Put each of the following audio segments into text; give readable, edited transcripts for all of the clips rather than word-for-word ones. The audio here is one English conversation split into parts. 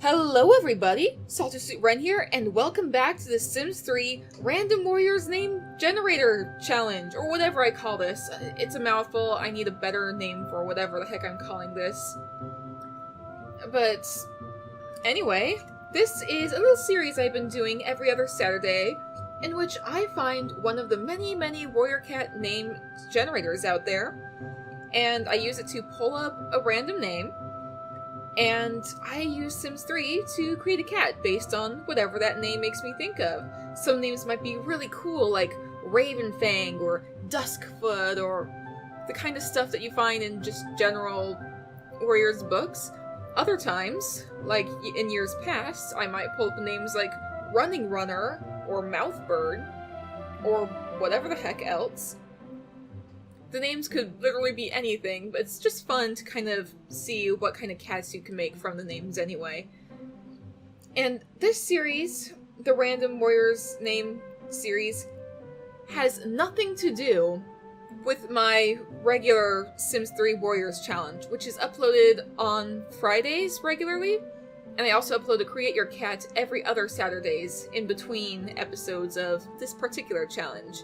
Hello everybody, Salter Suit Ren here, and welcome back to the Sims 3 Random Warriors Name Generator Challenge, or whatever I call this. It's a mouthful, I need a better name for whatever the heck I'm calling this. But anyway, this is a little series I've been doing every other Saturday, in which I find one of the many warrior cat name generators out there, and I use it to pull up a random name. And I use Sims 3 to create a cat based on whatever that name makes me think of. Some names might be really cool, like Ravenfang or Duskfoot, or the kind of stuff that you find in just general Warriors books. Other times, like in years past, I might pull up names like Running Runner or Mouthbird, or whatever the heck else. The names could literally be anything, but it's just fun to kind of see what kind of cats you can make from the names anyway. And this series, the Random Warriors Name series, has nothing to do with my regular Sims 3 Warriors Challenge, which is uploaded on Fridays regularly, and I also upload a Create Your Cat every other Saturdays in between episodes of this particular challenge.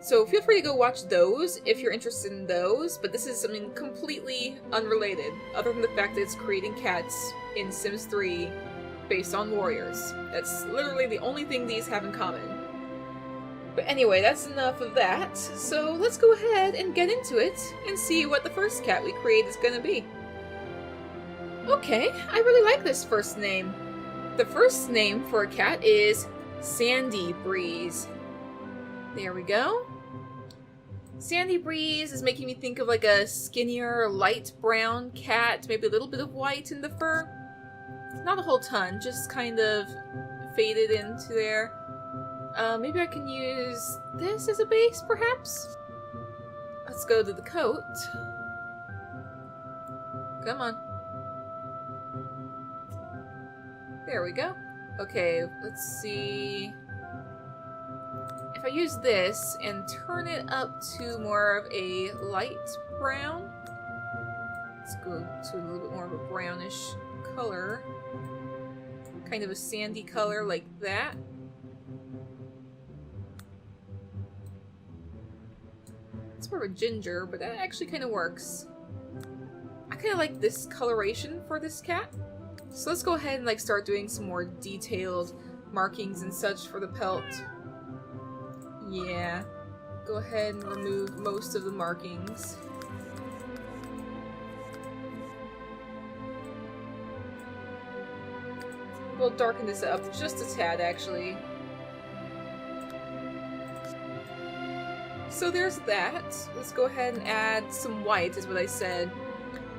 So feel free to go watch those if you're interested in those, but this is something completely unrelated, other than the fact that it's creating cats in Sims 3 based on warriors. That's literally the only thing these have in common. But anyway, that's enough of that, so let's go ahead and get into it and see what the first cat we create is gonna be. Okay, I really like this first name. The first name for a cat is Sandy Breeze. There we go. Sandy Breeze is making me think of like a skinnier, light brown cat, maybe a little bit of white in the fur. Not a whole ton, just kind of faded into there. Maybe I can use this as a base, perhaps? Let's go to the coat. Come on. There we go. Okay, let's see. If I use this and turn it up to more of a light brown, let's go to a little bit more of a brownish color, kind of a sandy color like that. It's more of a ginger, but that actually kind of works. I kind of like this coloration for this cat. So let's go ahead and start doing some more detailed markings and such for the pelt. Yeah, go ahead and remove most of the markings. We'll darken this up just a tad, actually. So there's that. Let's go ahead and add some white, is what I said.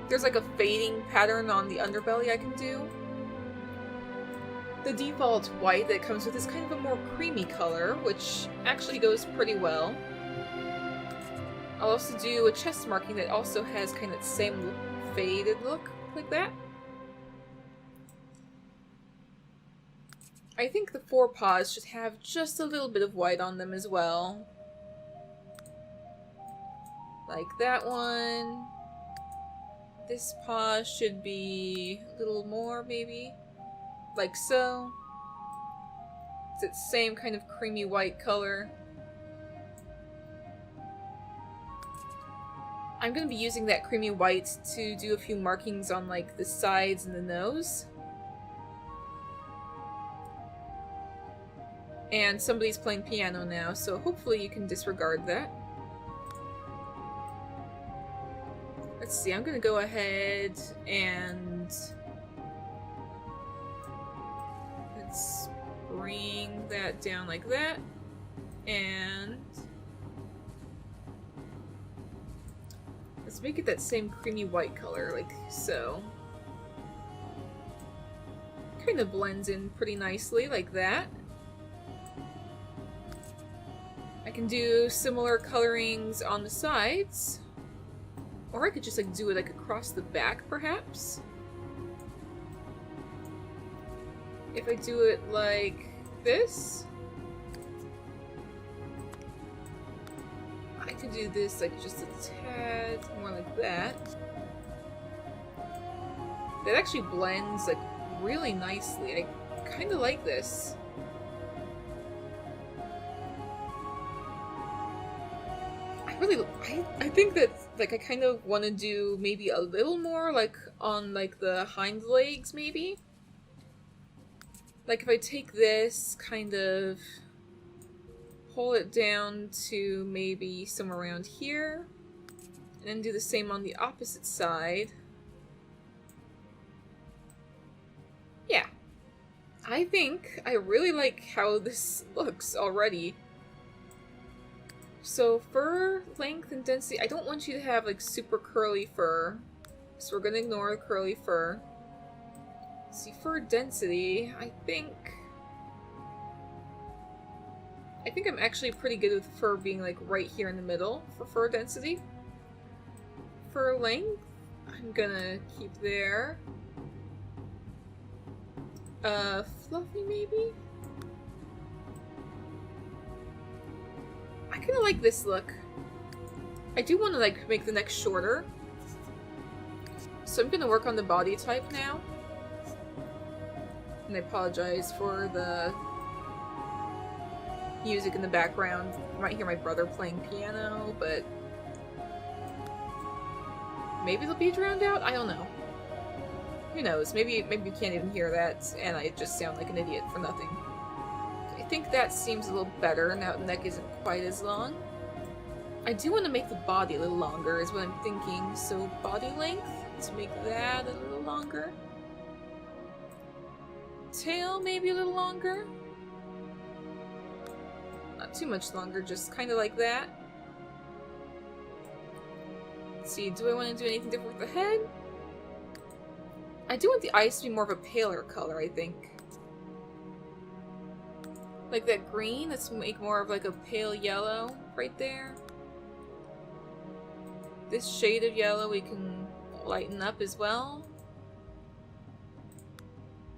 There's like a fading pattern on the underbelly I can do. The default white that comes with is kind of a more creamy color, which actually goes pretty well. I'll also do a chest marking that also has kind of the same faded look, like that. I think the forepaws should have just a little bit of white on them as well. Like that one. This paw should be a little more, maybe. Like so. It's that same kind of creamy white color. I'm going to be using that creamy white to do a few markings on like the sides and the nose. And somebody's playing piano now, so hopefully you can disregard that. Let's see, I'm going to go ahead and let's bring that down like that, and let's make it that same creamy white color, like so. Kind of blends in pretty nicely, like that. I can do similar colorings on the sides, or I could just do it across the back, perhaps. If I do it like this, I could do this just a tad more like that. That actually blends like really nicely. I kind of like this. I think that like I kind of want to do maybe a little more like on like the hind legs maybe. Like if I take this, kind of pull it down to maybe somewhere around here, and then do the same on the opposite side. Yeah. I think I really like how this looks already. So fur length and density, I don't want you to have like super curly fur, so we're gonna ignore the curly fur. See, fur density, I think I'm actually pretty good with fur being like right here in the middle for fur density. Fur length, I'm gonna keep there. Fluffy maybe? I kind of like this look. I do want to like make the neck shorter. So I'm gonna work on the body type now. And I apologize for the music in the background. You might hear my brother playing piano, but maybe they'll be drowned out? I don't know. Who knows? Maybe you can't even hear that and I just sound like an idiot for nothing. I think that seems a little better now the neck isn't quite as long. I do want to make the body a little longer is what I'm thinking. So body length, let's make that a little longer. Tail maybe a little longer. Not too much longer, just kind of like that. Let's see, do I want to do anything different with the head? I do want the eyes to be more of a paler color, I think. Like that green, let's make more of like a pale yellow right there. This shade of yellow we can lighten up as well.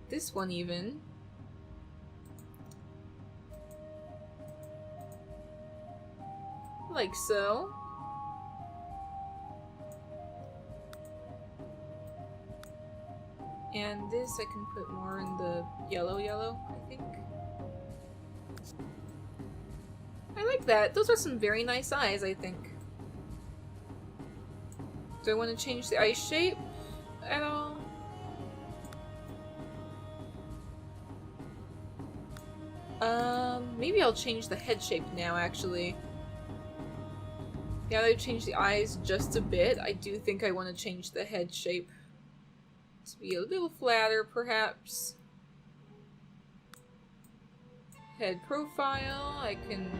This one even. Like so. And this I can put more in the yellow, I think. I like that. Those are some very nice eyes, I think. Do I want to change the eye shape at all? Maybe I'll change the head shape now, actually. Now that I've changed the eyes just a bit, I do think I want to change the head shape to be a little flatter, perhaps. Head profile, I can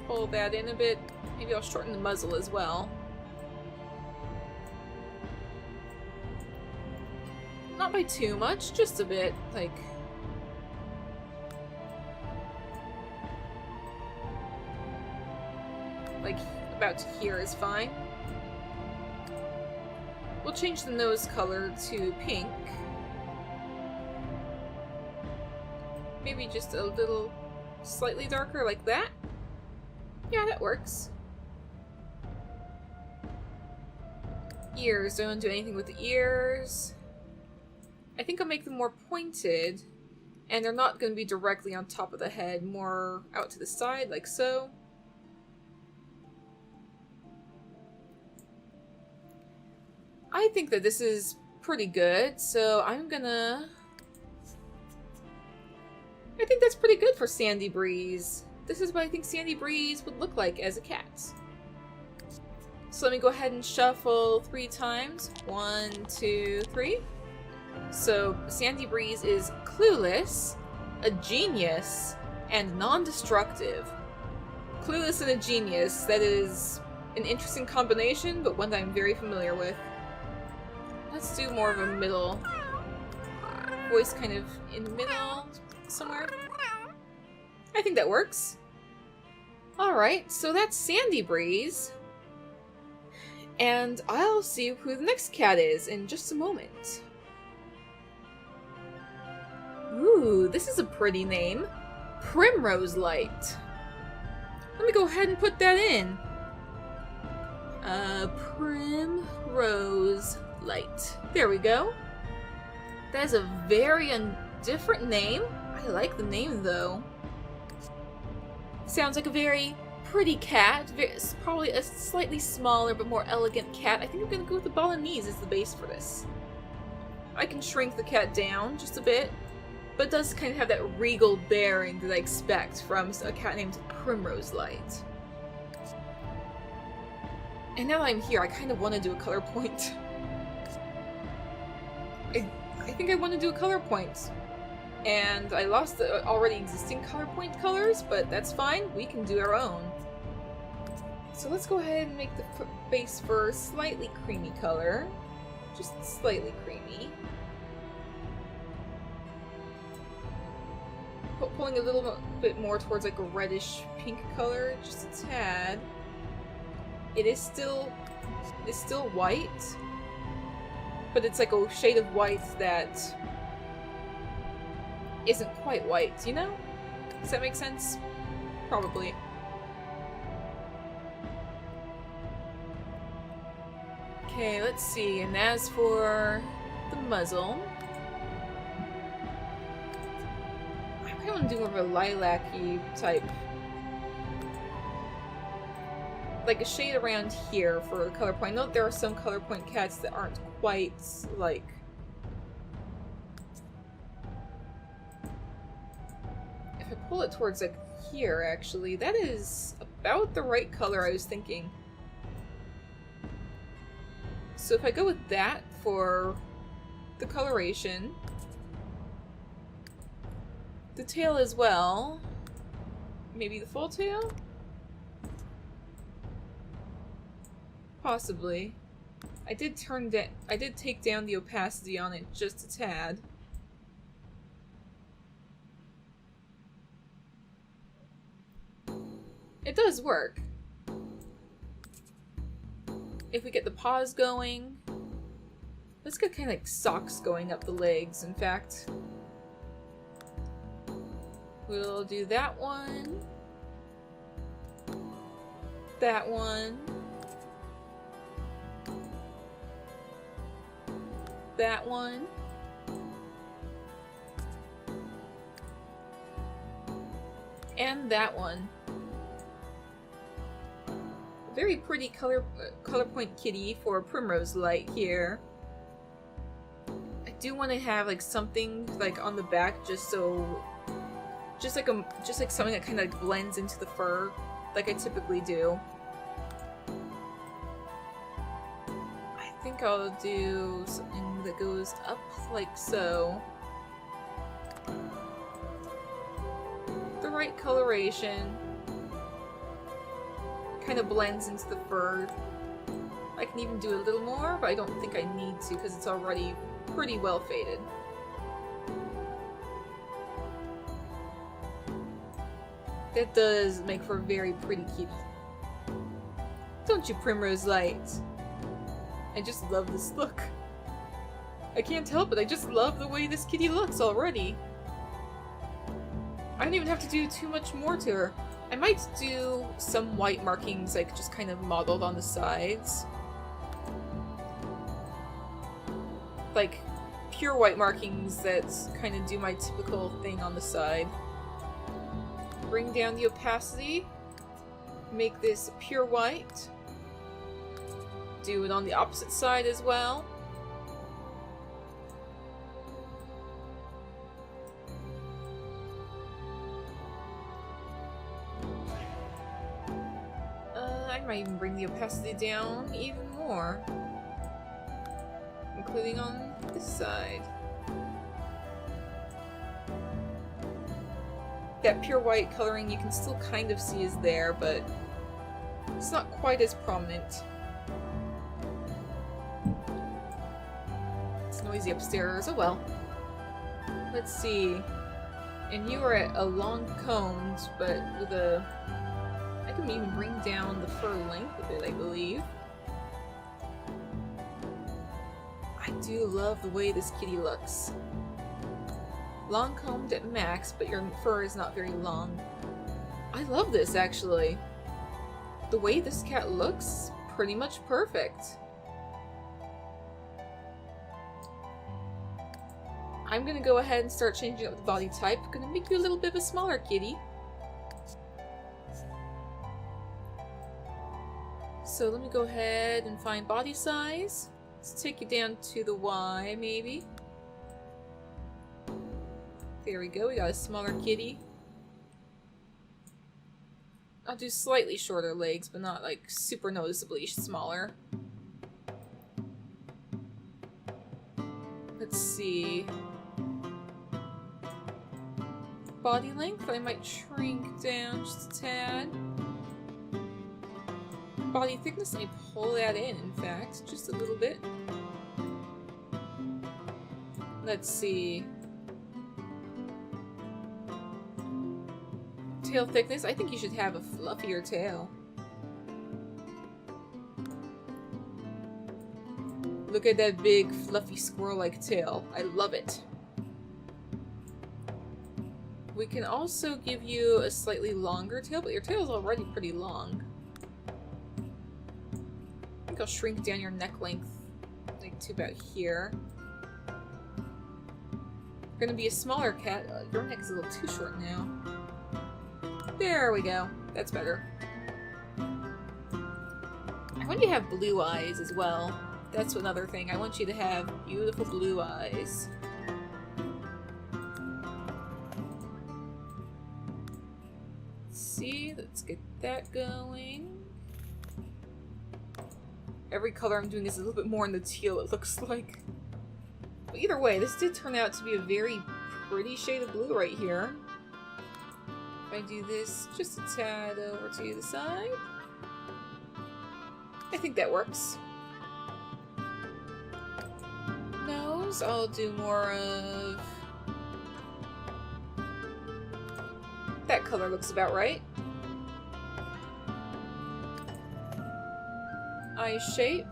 pull that in a bit. Maybe I'll shorten the muzzle as well. Not by too much, just a bit, like about here is fine. We'll change the nose color to pink. Maybe just a little slightly darker like that. Yeah, that works. Ears, don't do anything with the ears. I think I'll make them more pointed, and they're not going to be directly on top of the head, more out to the side, like so. I think that this is pretty good, so I think that's pretty good for Sandy Breeze. This is what I think Sandy Breeze would look like as a cat. So let me go ahead and shuffle 3 times. 1, 2, 3. So Sandy Breeze is clueless, a genius, and non-destructive. Clueless and a genius, that is an interesting combination, but one that I'm very familiar with. Let's do more of a middle voice, kind of in the middle somewhere. I think that works. Alright, so that's Sandy Breeze. And I'll see who the next cat is in just a moment. Ooh, this is a pretty name. Primrose Light. Let me go ahead and put that in. Primrose Light. There we go. That is a very different name. I like the name though. Sounds like a very pretty cat. It's probably a slightly smaller but more elegant cat. I think I'm gonna go with the Balinese as the base for this. I can shrink the cat down just a bit, but it does kind of have that regal bearing that I expect from a cat named Primrose Light. And now that I'm here, I kind of want to do a color point. I think I want to do a color point. And I lost the already existing color point colors, but that's fine. We can do our own. So let's go ahead and make the base for a slightly creamy color. Just slightly creamy. Pulling a little bit more towards like a reddish pink color, just a tad. It's still white, but it's like a shade of white that isn't quite white, you know? Does that make sense? Probably. Okay, let's see. And as for the muzzle, I probably want to do more of a lilac-y type. Like a shade around here for color point. I know there are some color point cats that aren't quite like. If I pull it towards like here, actually, that is about the right color I was thinking. So if I go with that for the coloration, the tail as well, maybe the full tail? Possibly. I did take down the opacity on it just a tad. It does work. If we get the paws going, let's get kind of like socks going up the legs, in fact. We'll do that one. That one. That one. And that one. Very pretty color point kitty for Primrose Light here. I do want to have like something like on the back just like something that kind of like blends into the fur like I typically do. I think I'll do something that goes up like so. The right coloration. Kind of blends into the fur. I can even do a little more, but I don't think I need to because it's already pretty well faded. That does make for a very pretty kitty. Don't you, Primrose Light? I just love this look. I can't help it, I just love the way this kitty looks already. I don't even have to do too much more to her. I might do some white markings, like just kind of modeled on the sides. Like pure white markings that kind of do my typical thing on the side. Bring down the opacity. Make this pure white. Do it on the opposite side as well. I might even bring the opacity down even more, including on this side. That pure white coloring you can still kind of see is there, but it's not quite as prominent. It's noisy upstairs, oh well. Let's see. And you are at a long combed, but with a... I can even bring down the fur length of it, I believe. I do love the way this kitty looks. Long combed at max, but your fur is not very long. I love this, actually. The way this cat looks, pretty much perfect. I'm gonna go ahead and start changing up the body type. I'm gonna make you a little bit of a smaller kitty. So let me go ahead and find body size. Let's take you down to the Y, maybe. There we go, we got a smaller kitty. I'll do slightly shorter legs, but not like super noticeably smaller. Let's see. Body length, I might shrink down just a tad. Body thickness, let me pull that in fact, just a little bit. Let's see. Tail thickness, I think you should have a fluffier tail. Look at that big, fluffy squirrel-like tail. I love it. We can also give you a slightly longer tail, but your tail is already pretty long. I think I'll shrink down your neck length like to about here. You're gonna be a smaller cat. Your neck is a little too short now. There we go. That's better. I want you to have blue eyes as well. That's another thing. I want you to have beautiful blue eyes. Let's see, let's get that going. Every color I'm doing is a little bit more in the teal, it looks like. But either way, this did turn out to be a very pretty shade of blue right here. If I do this just a tad over to the side, I think that works. Nose, I'll do more of... That color looks about right. Eye shape,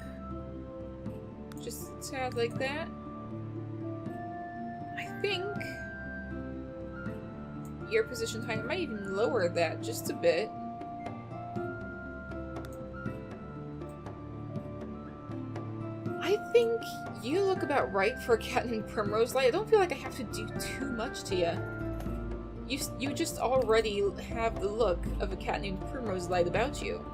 just a tad like that. I think ear position height, I might even lower that just a bit. I think you look about right for a cat named Primrose Light. I don't feel like I have to do too much to you. You just already have the look of a cat named Primrose Light about you.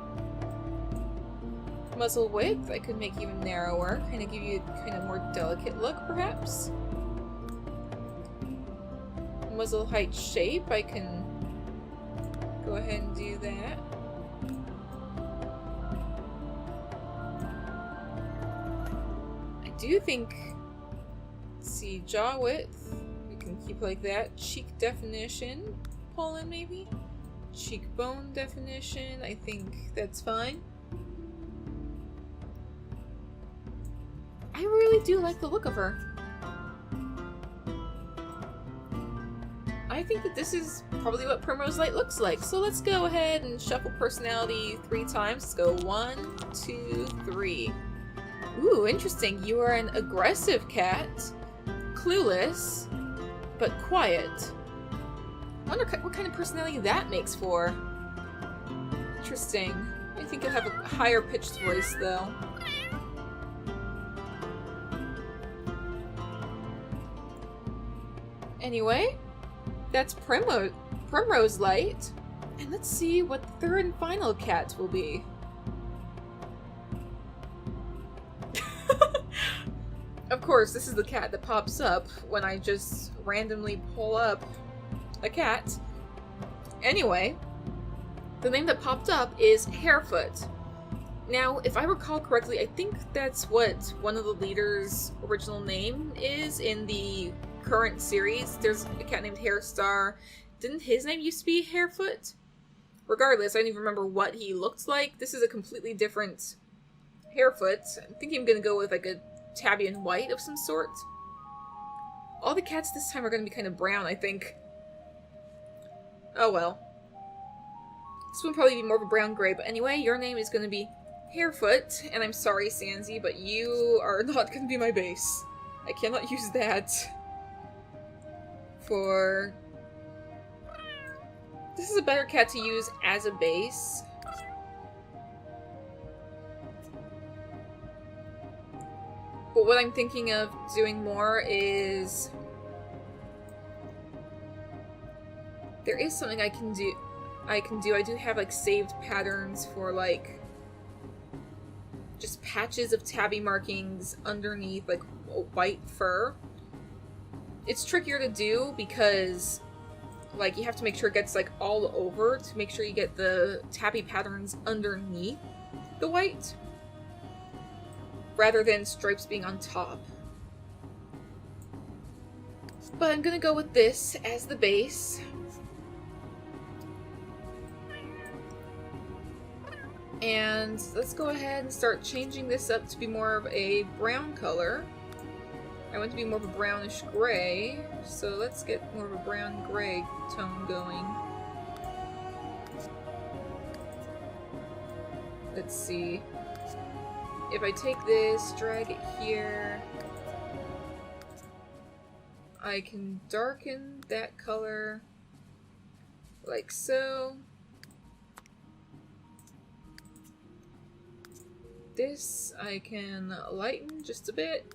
Muzzle width, I could make even narrower, kind of give you a kind of more delicate look, perhaps. Muzzle height shape, I can go ahead and do that. I do think, let's see, jaw width, we can keep like that. Cheek definition, pull in maybe. Cheekbone definition, I think that's fine. I really do like the look of her. I think that this is probably what Primrose Light looks like. So let's go ahead and shuffle personality 3 times. Let's go 1, 2, 3. Ooh, interesting. You are an aggressive cat. Clueless, but quiet. I wonder what kind of personality that makes for. Interesting. I think you'll have a higher pitched voice though. Anyway, that's Primrose Light. And let's see what the third and final cat will be. Of course, this is the cat that pops up when I just randomly pull up a cat. Anyway, the name that popped up is Harefoot. Now, if I recall correctly, I think that's what one of the leaders' original name is in the current series. There's a cat named Hairstar. Didn't his name used to be Harefoot? Regardless, I don't even remember what he looked like. This is a completely different Harefoot. I'm thinking I'm gonna go with like a tabby and white of some sort. All the cats this time are gonna be kind of brown, I think. Oh well. This one probably be more of a brown gray, but anyway, your name is gonna be Harefoot, and I'm sorry, Sansi, but you are not gonna be my base. I cannot use that for... This is a better cat to use as a base. But what I'm thinking of doing more is... there is something I can do. I do have, like, saved patterns for, like, just patches of tabby markings underneath, like, a white fur. It's trickier to do because, like, you have to make sure it gets, like, all over to make sure you get the tabby patterns underneath the white, rather than stripes being on top. But I'm gonna go with this as the base. And let's go ahead and start changing this up to be more of a brown color. I want it to be more of a brownish gray, so let's get more of a brown-gray tone going. Let's see. If I take this, drag it here, I can darken that color like so. This I can lighten just a bit.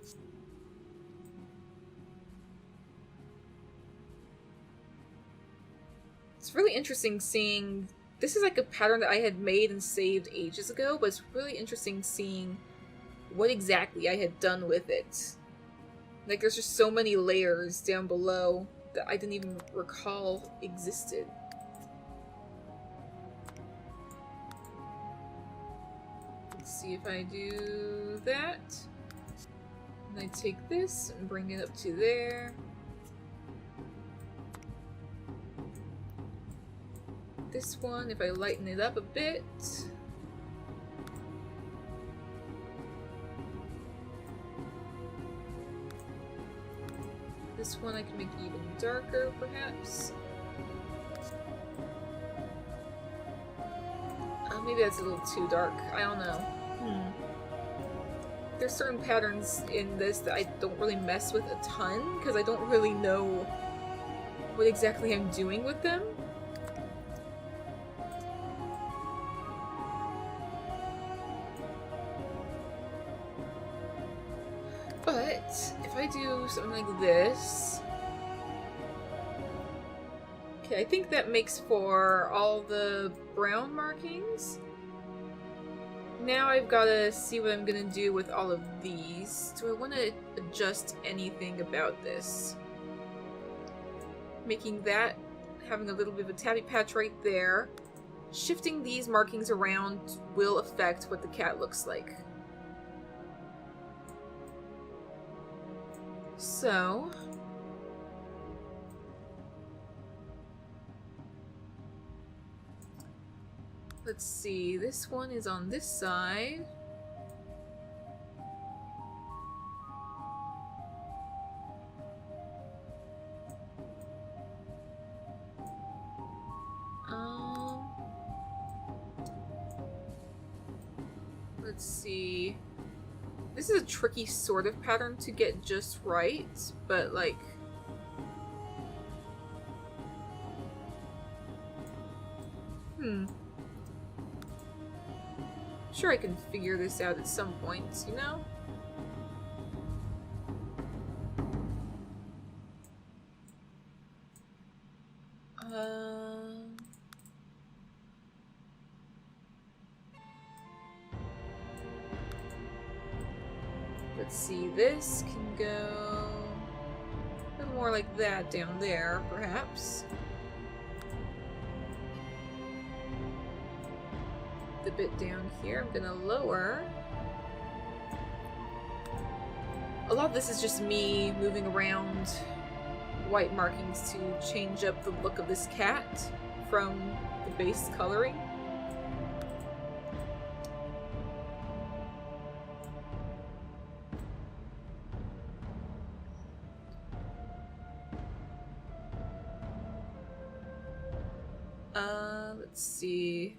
It's really interesting seeing... this is like a pattern that I had made and saved ages ago, but it's really interesting seeing what exactly I had done with it. Like, there's just so many layers down below that I didn't even recall existed. Let's see if I do that. And I take this and bring it up to there. This one, if I lighten it up a bit. This one I can make even darker, perhaps. Maybe that's a little too dark. I don't know. There's certain patterns in this that I don't really mess with a ton, because I don't really know what exactly I'm doing with them. But if I do something like this... okay, I think that makes for all the brown markings. Now I've got to see what I'm going to do with all of these. Do I want to adjust anything about this? Making that, having a little bit of a tabby patch right there. Shifting these markings around will affect what the cat looks like. So... let's see, this one is on this side. Let's see. This is a tricky sort of pattern to get just right, but like... sure I can figure this out at some point, you know? Let's see, this can go a bit more like that down there, perhaps. The bit down here, I'm gonna lower. A lot of this is just me moving around white markings to change up the look of this cat from the base coloring. Let's see.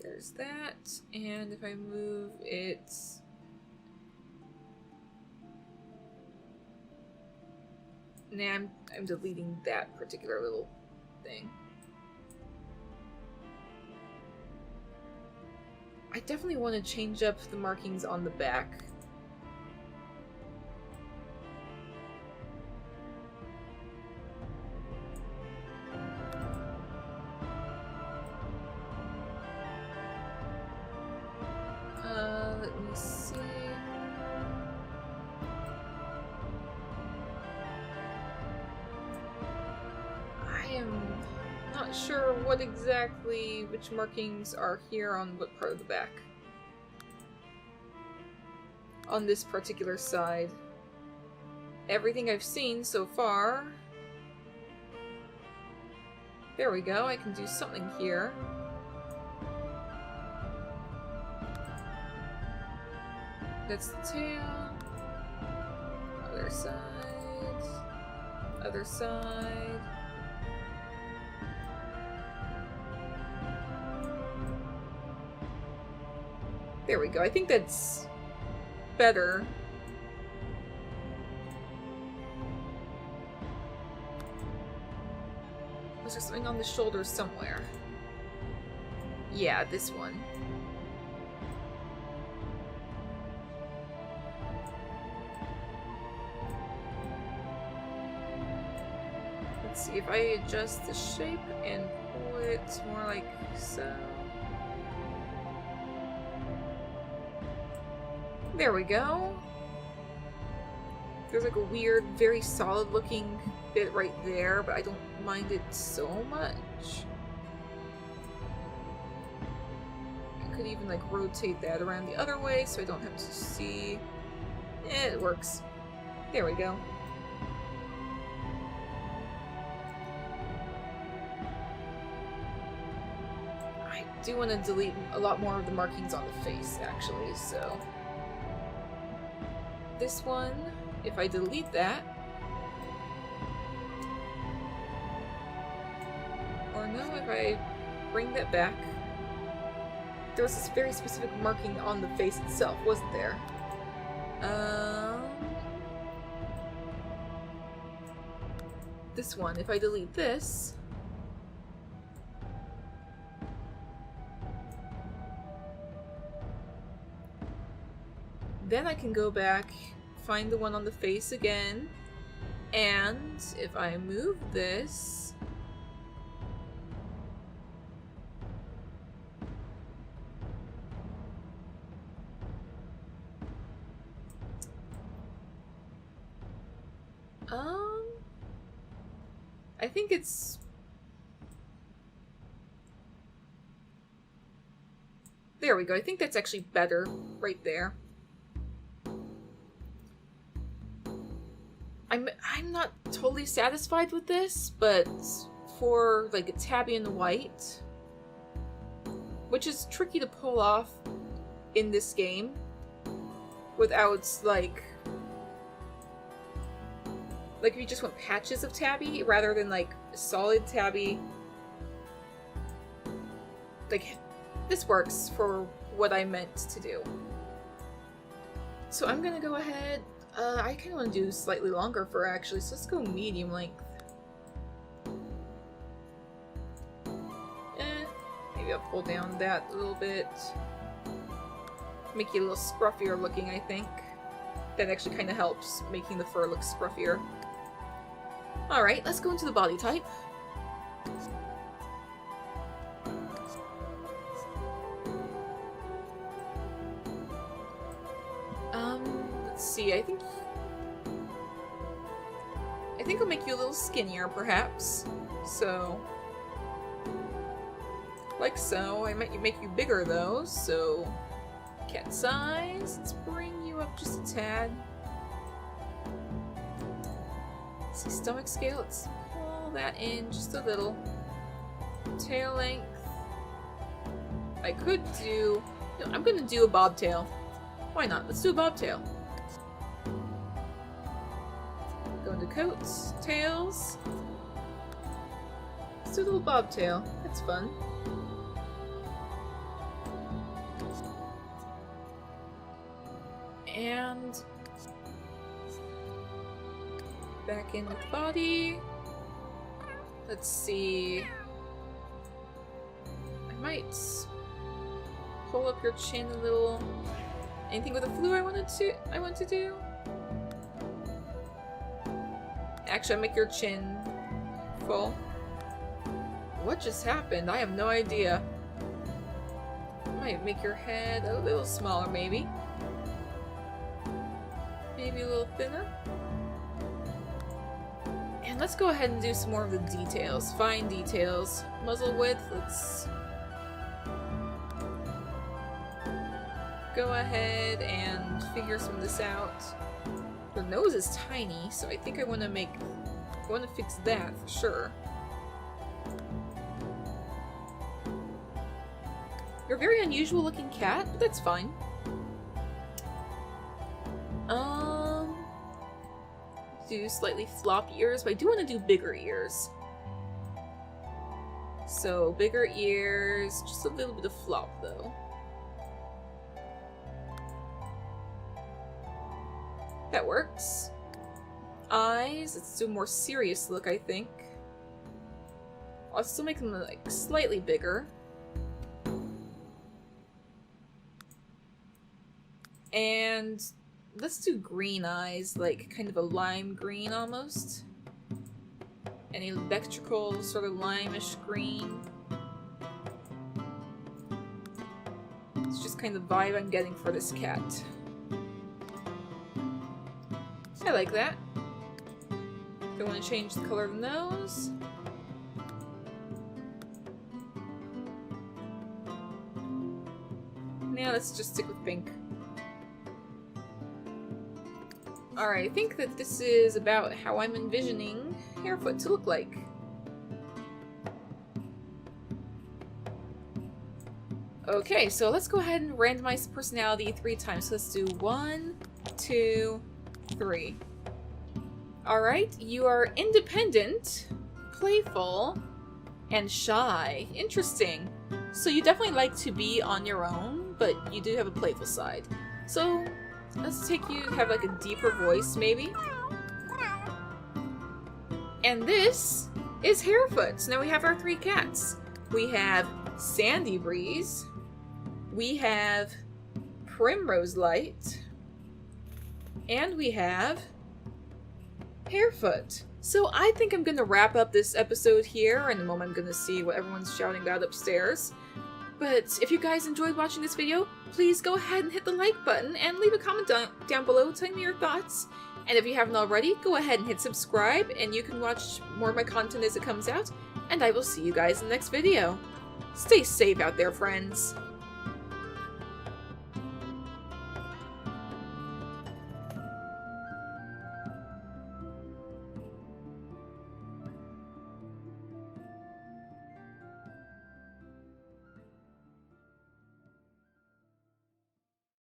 There's that, and if I move it... nah, I'm deleting that particular little thing. I definitely want to change up the markings on the back. Let me see. I am not sure which markings are here on what part of the back. On this particular side. Everything I've seen so far. There we go, I can do something here. That's the tail. Other side. Other side. There we go. I think that's better. Was there something on the shoulder somewhere? Yeah, this one. Let's see if I adjust the shape and pull it more like so. There we go. There's like a weird, very solid looking bit right there, but I don't mind it so much. I could even like rotate that around the other way so I don't have to see. It works. There we go. I do want to delete a lot more of the markings on the face, actually, so... This one, if I delete that, or no, if I bring that back, there was this very specific marking on the face itself, wasn't there? This one, if I delete this, then I can go back, find the one on the face again, and if I move this, I think it's... There we go, I think that's actually better right there. I'm not totally satisfied with this, but for like a tabby and white, which is tricky to pull off in this game without like if you just want patches of tabby rather than like solid tabby, like this works for what I meant to do. So I'm gonna go ahead. I kind of want to do slightly longer fur, actually, so let's go medium length. Maybe I'll pull down that a little bit. Make you a little scruffier looking, I think. That actually kind of helps making the fur look scruffier. Alright, let's go into the body type. Let's see, I think I'll make you a little skinnier, perhaps. So, like so. I might make you bigger, though, so cat size. Let's bring you up just a tad. Let's see, stomach scale. Let's pull that in just a little. Tail length. I could do... No, I'm gonna do a bobtail. Why not? Let's do a bobtail. Go into coats, tails. Let's do a little bobtail. That's fun. And back in with the body. Let's see. I might pull up your chin a little. Anything with the flu I want to do? Actually, I'll make your chin full. What just happened? I have no idea. Might make your head a little smaller, maybe. Maybe a little thinner. And let's go ahead and do some more of the details. Fine details. Muzzle width, let's go ahead and figure some of this out. Her nose is tiny, so I think I want to fix that for sure. You're a very unusual looking cat, but that's fine. Do slightly floppy ears, but I do want to do bigger ears. So bigger ears, just a little bit of flop though. That works. Eyes, let's do a more serious look, I think. I'll still make them like slightly bigger. And let's do green eyes, like kind of a lime green almost. An electrical sort of lime-ish green. It's just kind of the vibe I'm getting for this cat. I like that. Don't want to change the color of the nose. Now let's just stick with pink. Alright, I think that this is about how I'm envisioning Harefoot to look like. Okay, so let's go ahead and randomize the personality 3 times. So let's do 1, 2, 3. Alright, you are independent, playful, and shy. Interesting. So you definitely like to be on your own, but you do have a playful side. So let's take you to have like a deeper voice, maybe. And this is Harefoot. So now we have our 3 cats. We have Sandy Breeze. We have Primrose Light. And we have Harefoot. So I think I'm going to wrap up this episode here. In a moment I'm going to see what everyone's shouting about upstairs. But if you guys enjoyed watching this video, please go ahead and hit the like button and leave a comment down below telling me your thoughts. And if you haven't already, go ahead and hit subscribe and you can watch more of my content as it comes out. And I will see you guys in the next video. Stay safe out there, friends.